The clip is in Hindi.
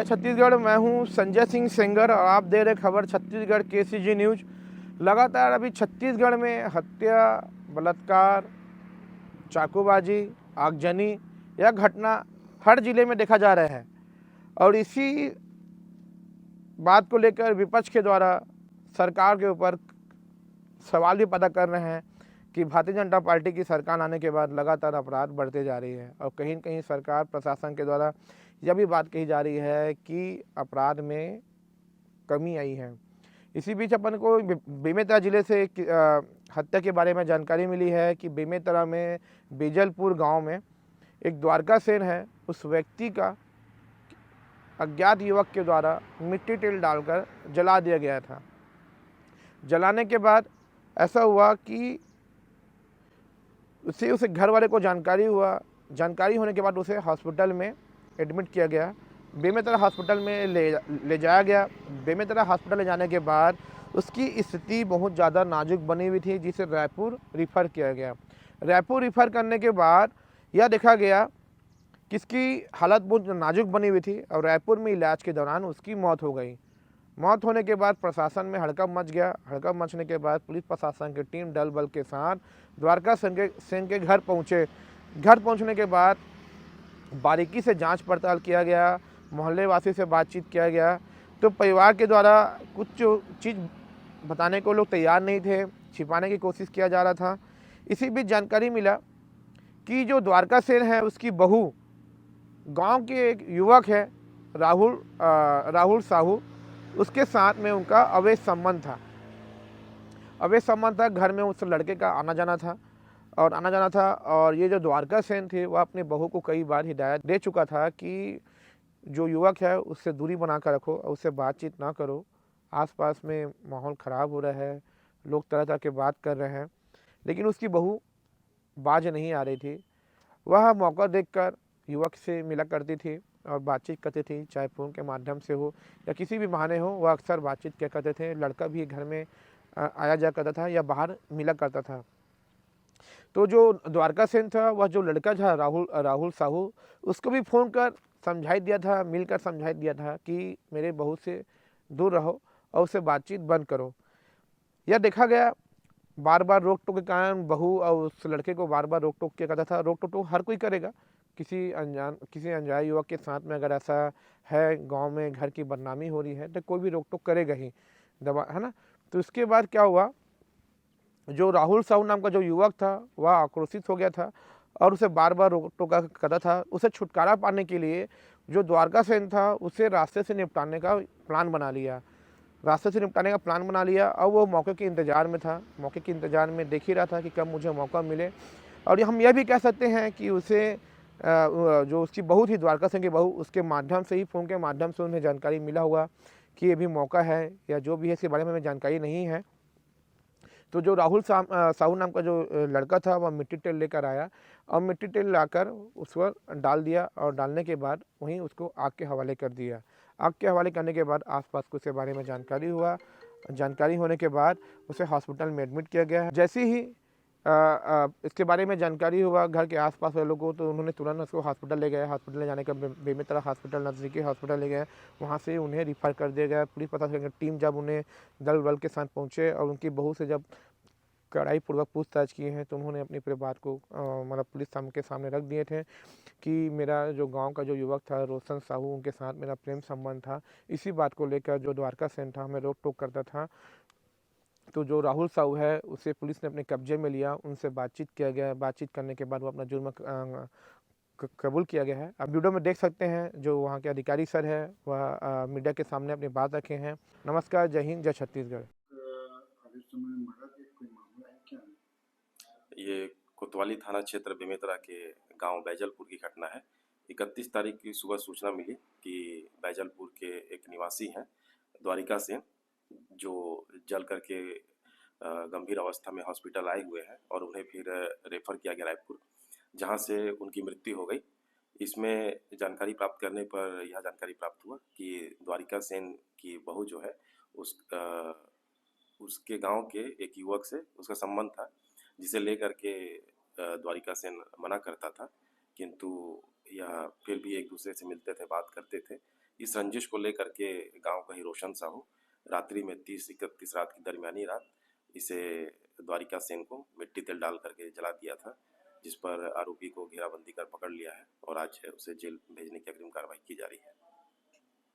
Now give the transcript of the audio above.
जय छत्तीसगढ़। मैं हूं संजय सिंह सेंगर और आप दे रहे खबर छत्तीसगढ़ केसीजी न्यूज। लगातार अभी छत्तीसगढ़ में हत्या, बलात्कार, चाकूबाजी, आगजनी यह घटना हर जिले में देखा जा रहा है और इसी बात को लेकर विपक्ष के द्वारा सरकार के ऊपर सवाल भी पैदा कर रहे हैं कि भारतीय जनता पार्टी की सरकार आने के बाद लगातार अपराध बढ़ते जा रही है और कहीं न कहीं सरकार प्रशासन के द्वारा यह भी बात कही जा रही है कि अपराध में कमी आई है। इसी बीच अपन को बेमेतरा जिले से हत्या के बारे में जानकारी मिली है कि बेमेतरा में बेजलपुर गांव में एक द्वारका सेन है, उस व्यक्ति का अज्ञात युवक के द्वारा मिट्टी तेल डालकर जला दिया गया था। जलाने के बाद ऐसा हुआ कि उसे घर वाले को जानकारी होने के बाद उसे हॉस्पिटल में एडमिट किया गया। बेमेतरा हॉस्पिटल में ले जाया गया। बेमेतरा हॉस्पिटल ले जाने के बाद उसकी स्थिति बहुत ज़्यादा नाजुक बनी हुई थी, जिसे रायपुर रिफ़र किया गया। रायपुर रिफ़र करने के बाद यह देखा गया कि इसकी हालत बहुत नाजुक बनी हुई थी और रायपुर में इलाज के दौरान उसकी मौत हो गई। मौत होने के बाद प्रशासन में हड़कंप मच गया। हड़कंप मचने के बाद पुलिस प्रशासन की टीम दल बल के साथ द्वारका सेन के घर पहुँचे। घर पहुँचने के बाद बारीकी से जांच पड़ताल किया गया, मोहल्ले वासी से बातचीत किया गया। तो परिवार के द्वारा कुछ चीज़ बताने को लोग तैयार नहीं थे, छिपाने की कोशिश किया जा रहा था। इसी बीच जानकारी मिला कि जो द्वारका सेन है उसकी बहू गांव के एक युवक है राहुल साहू, उसके साथ में उनका अवैध संबंध था। घर में उस लड़के का आना जाना था और ये जो द्वारका सेन थे वह अपने बहू को कई बार हिदायत दे चुका था कि जो युवक है उससे दूरी बना कर रखो और उससे बातचीत ना करो। आसपास में माहौल ख़राब हो रहा है, लोग तरह तरह के बात कर रहे हैं, लेकिन उसकी बहू बाज नहीं आ रही थी। वह मौका देखकर युवक से मिला करती थी और बातचीत करती थी, चाहे फ़ोन के माध्यम से हो या किसी भी बहाने हो। वह अक्सर बातचीत किया करते थे। लड़का भी घर में आया जा करता था या बाहर मिला करता था। तो जो द्वारका सेन था, वह जो लड़का था राहुल साहू, उसको भी फ़ोन कर मिलकर समझाई दिया था कि मेरे बहू से दूर रहो और उससे बातचीत बंद करो। यह देखा गया बार बार रोक टोक के कारण बहू और उस लड़के को बार बार रोक टोक किया करता था। रोक टोक तो हर कोई करेगा, किसी अनजान युवक के साथ में अगर ऐसा है, गांव में घर की बदनामी हो रही है तो कोई भी रोक टोक करेगा ही, है ना। तो इसके बाद क्या हुआ, जो राहुल साहू नाम का जो युवक था वह आक्रोशित हो गया था और उसे बार बार रोक टोका करता था। उसे छुटकारा पाने के लिए जो द्वारका सेन था उसे रास्ते से निपटाने का प्लान बना लिया और वो मौके के इंतज़ार में था। मौके के इंतज़ार में देख ही रहा था कि कब मुझे मौका मिले। और हम यह भी कह सकते हैं कि उसे जो उसकी बहू थी, द्वारका सेन की बहू, उसके माध्यम से ही, फ़ोन के माध्यम से उन्हें जानकारी मिला हुआ कि ये भी मौका है या जो भी है, इसके बारे में हमें जानकारी नहीं है। तो जो राहुल साहू नाम का जो लड़का था वह मिट्टी तेल लेकर आया और मिट्टी तेल लाकर उस पर डाल दिया और डालने के बाद वहीं उसको आग के हवाले कर दिया। आग के हवाले करने के बाद आसपास को इसके बारे में जानकारी होने के बाद उसे हॉस्पिटल में एडमिट किया गया है। जैसे ही इसके बारे में जानकारी हुआ घर के आसपास वाले लोगों को, तो उन्होंने तुरंत उसको हॉस्पिटल ले गए। हॉस्पिटल ले जाने का बेमेतरा हॉस्पिटल, नज़दीकी हॉस्पिटल ले गए। वहाँ से उन्हें रिफ़र कर दिया गया। पुलिस प्रशासन की टीम जब उन्हें दल बल के साथ पहुँचे और उनकी बहू से जब कड़ाईपूर्वक पूछताछ किए हैं तो उन्होंने अपने पूरे बात को मतलब पुलिस के सामने रख दिए थे कि मेरा जो गांव का जो युवक था रोशन साहू, उनके साथ मेरा प्रेम संबंध था। इसी बात को लेकर जो द्वारका सेन था हमें रोक टोक करता था। तो जो राहुल साहू है उसे पुलिस ने अपने कब्जे में लिया, उनसे बातचीत किया गया। बातचीत करने के बाद वो अपना जुर्म कबूल किया गया है। अब वीडियो में देख सकते हैं जो वहाँ के अधिकारी सर है वह मीडिया के सामने अपनी बात रखे हैं। नमस्कार, जय हिंद, जय छत्तीसगढ़। ये कोतवाली थाना क्षेत्र बेमेतरा के गांव बैजलपुर की घटना है। 31 तारीख की सुबह सूचना मिली कि बैजलपुर के एक निवासी हैं द्वारिका सेन, जो जल करके गंभीर अवस्था में हॉस्पिटल आए हुए हैं और उन्हें फिर रेफर किया गया रायपुर, जहां से उनकी मृत्यु हो गई। इसमें जानकारी प्राप्त करने पर यह जानकारी प्राप्त हुआ कि द्वारिका सेन की बहू जो है उसके गांव के एक युवक से उसका संबंध था, जिसे लेकर के द्वारिका सेन मना करता था, किंतु यह फिर भी एक दूसरे से मिलते थे, बात करते थे। इस रंजिश को लेकर के गांव का ही रोशन साहू रात्रि में 30-31 रात की दरमियानी रात इसे द्वारिका सेन को मिट्टी तेल डाल करके जला दिया था, जिस पर आरोपी को घेराबंदी कर पकड़ लिया है और आज उसे जेल भेजने की अग्रिम कार्रवाई की जा रही है।